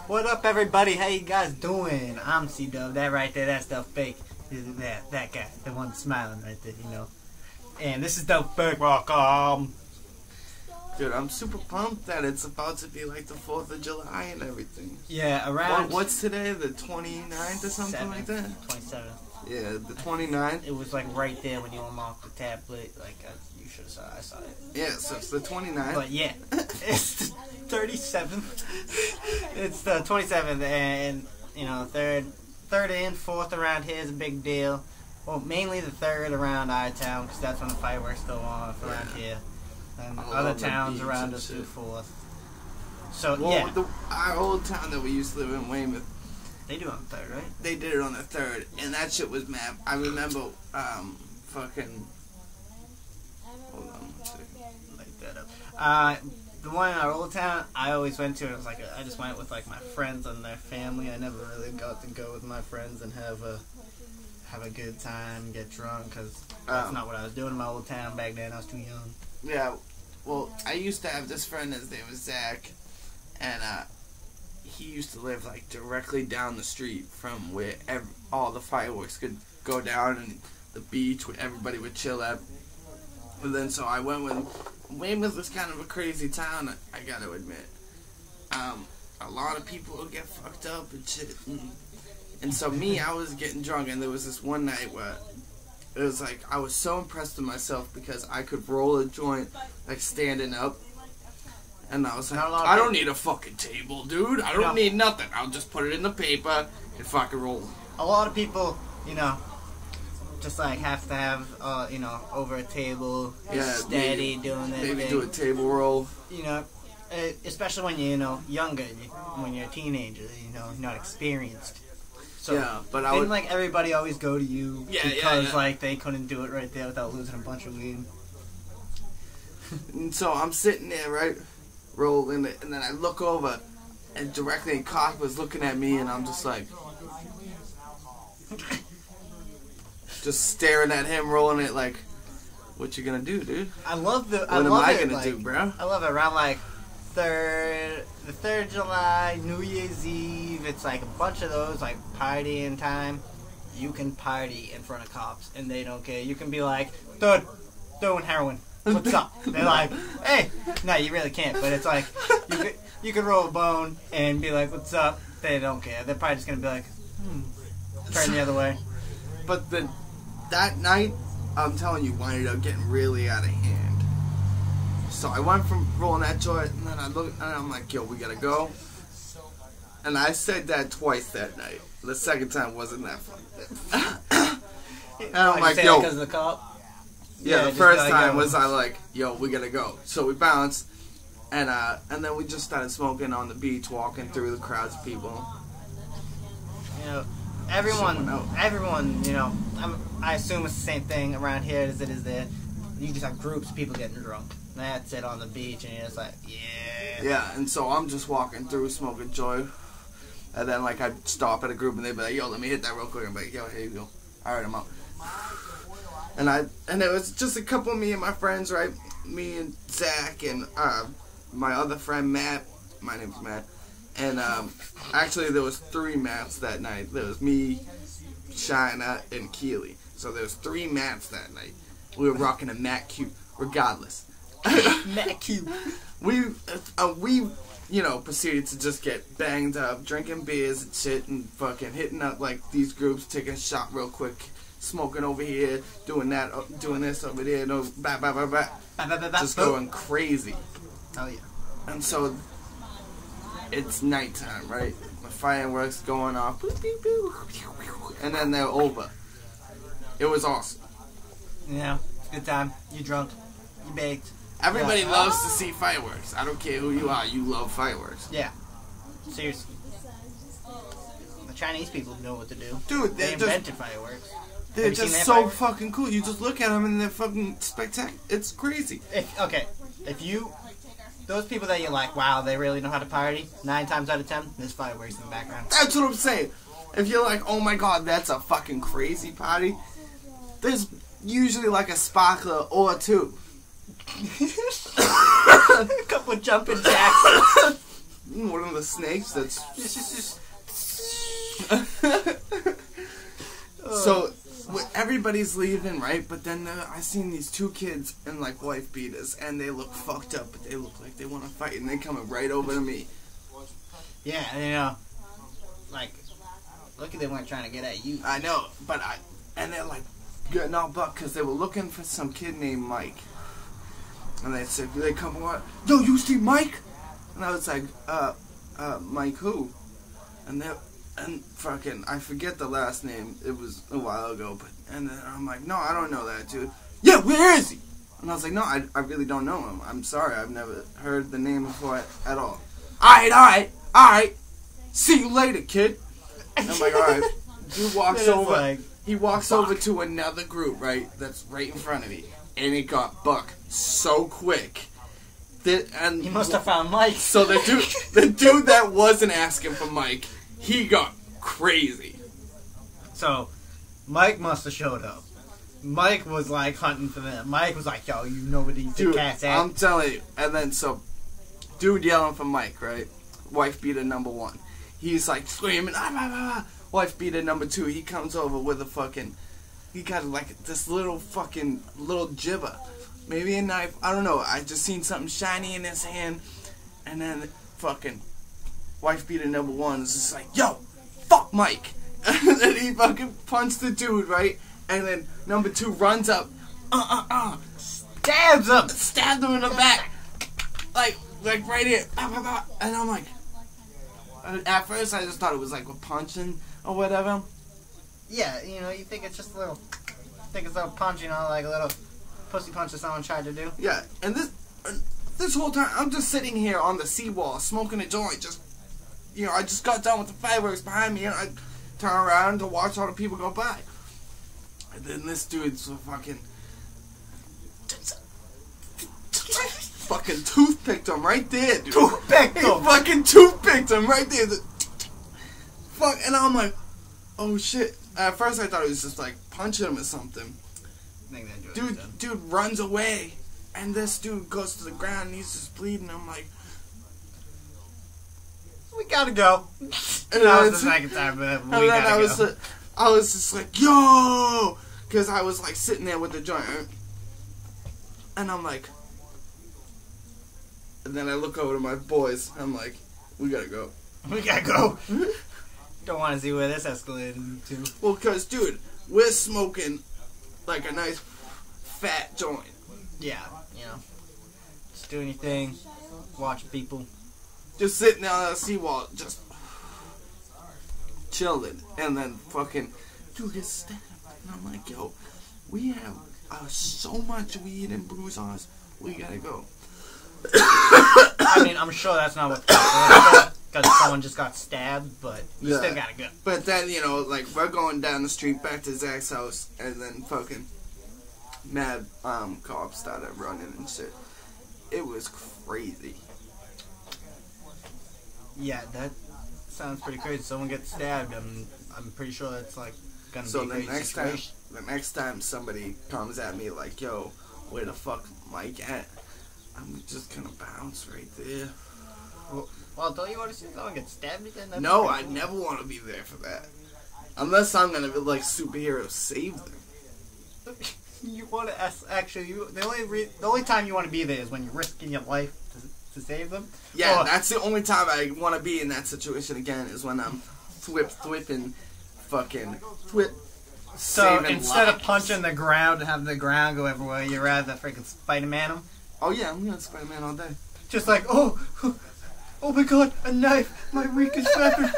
What up, everybody? How you guys doing? I'm Cdub. That right there, that's Duffbake. That guy, the one smiling right there, you know. And this is Duffbake. Welcome. Dude, I'm super pumped that it's about to be like the 4th of July and everything. Yeah, around... What's today? The 29th or something like that? 27th. Yeah, the 29th. It was like right there when you unlocked the tablet. Like, you should have saw it. I saw it. Yeah, so it's the 29th. But yeah, it's the 37th. It's the 27th, and, you know, third and fourth around here is a big deal. Well, mainly the third around our town, because that's when the fireworks go off around here. And other towns around us do fourth. So, well, yeah. Our old town that we used to live in, Weymouth, they do it on the third, right? They did it on the 3rd, and that shit was mad. I remember, fucking... Hold on one second. Light that up. The one in our old town, I always went to, and it was like, I just went with, like, my friends and their family. I never really got to go with my friends and have a good time, get drunk, because that's not what I was doing in my old town back then. I was too young. Yeah, well, I used to have this friend, his name was Zach, and, he used to live, like, directly down the street from where all the fireworks could go down and the beach where everybody would chill at. And then, so I went with... Weymouth was kind of a crazy town, I gotta admit. A lot of people would get fucked up and shit. And so me, I was getting drunk, and there was this one night where it was like, I was so impressed with myself because I could roll a joint, like, standing up. And I was like, I don't need a fucking table, dude. I don't need nothing. I'll just put it in the paper and fucking roll. A lot of people, you know, just like have to have, you know, over a table, steady doing it. Maybe do a table roll. You know, especially when you're, you know, younger, when you're a teenager, you know, not experienced. So yeah, but didn't like everybody always go to you because like they couldn't do it right there without losing a bunch of weed. And so I'm sitting there, right, rolling it, and then I look over, and directly Cock was looking at me, and I'm just like, just staring at him, rolling it, like, what you gonna do, dude? I love the. What am I gonna do, bro? I love it around like the 3rd of July, New Year's Eve. It's like a bunch of those, like, partying time. You can party in front of cops, and they don't care. You can be like, dude, doing heroin. What's up? They're like, hey. No, you really can't. But it's like, you could roll a bone and be like, what's up? They don't care. They're probably just gonna be like, turn the other way. But then that night, I'm telling you, winded up getting really out of hand. So I went from rolling that joint, and then I look, and I'm like, yo, we gotta go. And I said that twice that night. The second time wasn't that fun. And I'm like, yo. Because of the cop? Yeah, the first time was I like, yo, we gotta go. So we bounced, and then we just started smoking on the beach, walking through the crowds of people. You know, everyone, you know, I assume it's the same thing around here as it is there. You just have groups of people getting drunk. That's it on the beach, and you're just like, yeah. Yeah, and so I'm just walking through, smoking joy. And then, like, I'd stop at a group, and they'd be like, yo, let me hit that real quick. I'm like, yo, here you go. All right, I'm out. And it was just a couple of me and my friends, right? Me and Zach and my other friend, Matt. My name's Matt. And actually, there was 3 Matts that night. There was me, Shina, and Keely. So there was 3 Matts that night. We were rocking a Matt Q, regardless. Matt Q. We, you know, proceeded to just get banged up, drinking beers and shit, and fucking hitting up like these groups, taking a shot real quick, smoking over here, doing that, doing this over there, no, just going crazy. Oh yeah. And so it's nighttime, right? The fireworks going off, and then they're over. It was awesome. Yeah, it's a good time. You drunk, you baked. Everybody loves to see fireworks. I don't care who you are, you love fireworks. Yeah. Seriously. The Chinese people know what to do. Dude, they invented fireworks. They're just so fucking cool. You just look at them and they're fucking spectacular. It's crazy. If you, those people that you're like, wow, they really know how to party, 9 times out of 10, there's fireworks in the background. That's what I'm saying. If you're like, oh my god, that's a fucking crazy party, there's usually like a sparkler or 2. A couple of jumping jacks. one of the snakes that's. So everybody's leaving, right? But then I seen these two kids in like wife beaters, and they look fucked up, but they look like they want to fight, and they coming right over to me. Yeah, you know, like, lucky they weren't trying to get at you. I know, but and they're like getting all buck because they were looking for some kid named Mike, and they said they come on, yo, you see Mike? And I was like, Mike who? And fucking, I forget the last name. It was a while ago, and then I'm like, no, I don't know that dude. Yeah, where is he? And I was like, no, I really don't know him. I'm sorry, I've never heard the name before at all. Alright. See you later, kid. And I'm like, alright. Dude walks over. Like, he walks over to another group, right? That's right in front of me, and it got buck so quick. And he must have found Mike. So the dude that wasn't asking for Mike, he got crazy. So, Mike must have showed up. Mike was like hunting for them. Mike was like, yo, you know where these cats at? I'm telling you. And then so, dude yelling for Mike, right? Wife beater number 1. He's like screaming, Wife beater number 2. He comes over with a fucking, he got like this little jibber. Maybe a knife. I don't know. I just seen something shiny in his hand. And then fucking wife beater number 1 is just like, yo, fuck Mike. And then he fucking punched the dude, right? And then number 2 runs up, stabs him in the back, like right here, and I'm like, at first I just thought it was like a punching or whatever. Yeah, you know, you think it's just a little punch, you know, like a little pussy punch that someone tried to do. Yeah, and this whole time I'm just sitting here on the seawall smoking a joint, just, you know, I just got done with the fireworks behind me, and I turn around to watch all the people go by. And then this dude's fucking toothpicked him right there, dude. Fucking toothpicked him right there. Fuck, and I'm like, oh shit. At first I thought it was just like punching him or something. Dude runs away, and this dude goes to the ground and he's just bleeding. I'm like, we gotta go. And that was the second time, but we gotta go. I was just like, yo! Because I was like sitting there with the joint. And I'm like, and then I look over to my boys. I'm like, we gotta go. We gotta go. Don't want to see where this escalated to. Well, because, dude, we're smoking like a nice fat joint. Yeah, you know. Just doing your thing. Watching people. Just sitting on the seawall, just chilling. And then fucking, dude gets stabbed. And I'm like, yo, we have so much weed and booze on us. We gotta go. I mean, I'm sure that's not what because someone just got stabbed, but you still gotta go. But then, you know, like, we're going down the street back to Zach's house, and then fucking mad cops started running and shit. It was crazy. Yeah, that sounds pretty crazy. Someone gets stabbed, I'm pretty sure that's like gonna be a crazy situation. The next time somebody comes at me like, yo, where the fuck Mike at? I'm just gonna bounce right there. Well, don't you want to see someone get stabbed again? No, I never want to be there for that. Unless I'm gonna be like superhero save them. You want to actually? The only time you want to be there is when you're risking your life to save them. Yeah, that's the only time I want to be in that situation again. Is when I'm flipping, fucking flip. So instead of punching the ground and having the ground go everywhere, you'd rather freaking Spider-Man them. Oh yeah, I'm gonna Spider-Man all day. Just like, oh my god, a knife! My weakest weapon!